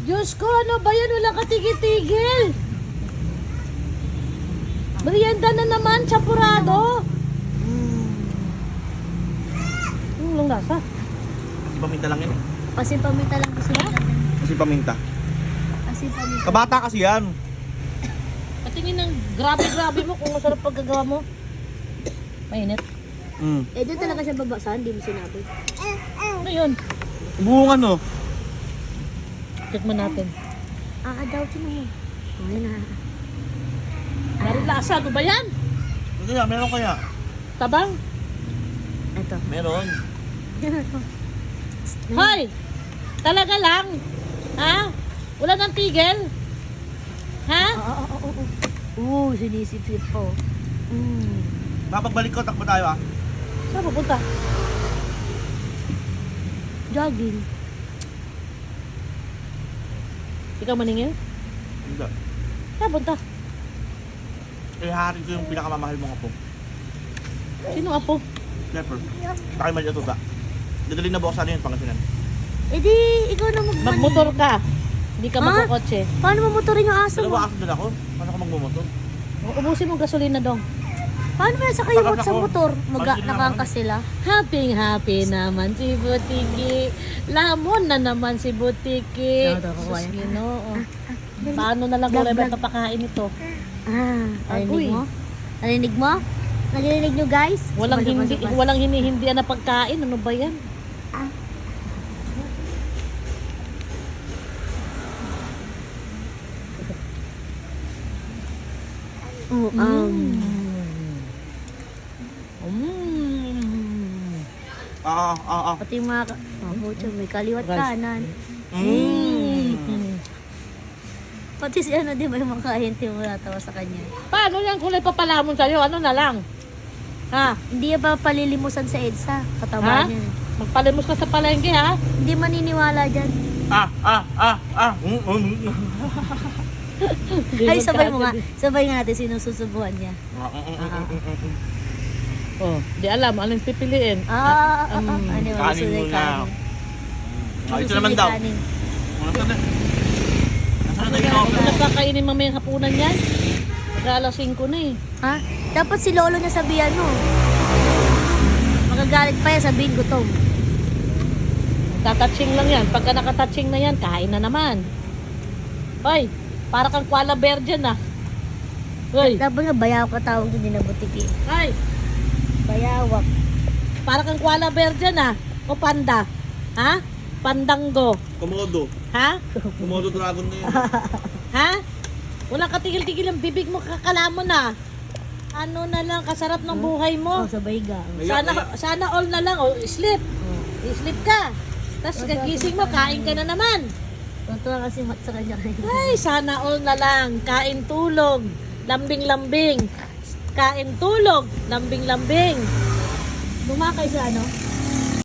Diyos ko, ano ba yan? Walang katigil-tigil. Merienda na naman, champurado. Anong lasa? Kasi paminta lang yan. Kasi paminta lang gusto niya. Kasi paminta. Kasi paminta. Kabata kasi yan. Patingin ng grabe-grabe mo kung masarap paggagawa mo. Mainit. Eh, doon talaga siya babasaan, di mo sinabi. Ano yun? Bunga no. Tikman natin. Daw siya mo. Ay na. Meron lasa, ano ba yan? Ano kaya? Meron kaya? Tabang? Ito. Meron. Hoy! Talaga lang? Ha? Wala nang tigil? Ha? Oo, sinisipsip po. Papagbalik ko, takbo tayo ah. Saan pupunta? Jogging. Ikaw maningil? Hindi. Saan punta? Ihaharin ko yung pinakamamahal mong apo. Sino apo? Leper. Takay mali ito ba? Dadalhin na bukas sana yun, Pangasinan. Eh di, ikaw na magmanin. Magmotor ka. Hindi ka Ha? magkakotse. Paano mamotorin yung aso mo? Dalawa aso din ako. Paano ako magmumotor? Ubusin mo gasolina dong. Paano ba sa kayo Takas sa ako. motor? Pagod na Nakangkas sila. Happy naman si Butiki. Lamon na naman si Butiki. Daw, Sus, kumain. Ginoo. Paano na lang Vlog, ulit vlog. papakain ito? Narinig Apoy. mo? Narinig mo? Narinig nyo guys? Walang hinihindihan na pagkain. Ano ba yan? Pati yung mga puto, may kaliwat Rice. kanan. Pati si ano, di ba yung mga kahente mo natawa sa kanya? Paano yan kulay papalamon sa'yo? Ano na lang? Ha? Hindi ba palilimusan sa EDSA? Ha? Kataba niya. Magpalimos ka sa palengke ha? Hindi maniniwala dyan. Ay, sabay mo nga. Sabay nga natin sinususubuhan niya. Oh, di alam. Anong pipiliin? Ano ba? Kanin Gusto na muna. kanin. Ito naman daw. Kanin. Nasaan na? Nasaan na yung Ano offer? nagkakainin mamayang hapunan yan? Mag-alas 5 na eh. Ha? Dapat si Lolo niya sabihan mo. Magagalit pa yan, sabihin gutom. Tatouching lang yan. Pagka nakatouching na yan, kain na naman. Hoy, para kang koala bear dyan ah. Hoy, Dapat nga bayaw ka tawag doon din na butiki. hoy, Bayawak. para kang koala bear dyan ah. O panda. Ha? Pandango. Komodo. Ha? Komodo dragon na yun. Ha? Walang katigil-tigil ang bibig mo, kakalamon na. Ano na lang, kasarap ng buhay mo. Sabay ga. Sana all na lang. O, sleep. Sleep ka. Tapos kagising mo, kain ka na naman. Totoo kasi mat sa kanya. Ay, sana all na lang. Kain, tulog. Lambing-lambing. Kain, tulog. Lambing-lambing. Bumakay sa ano?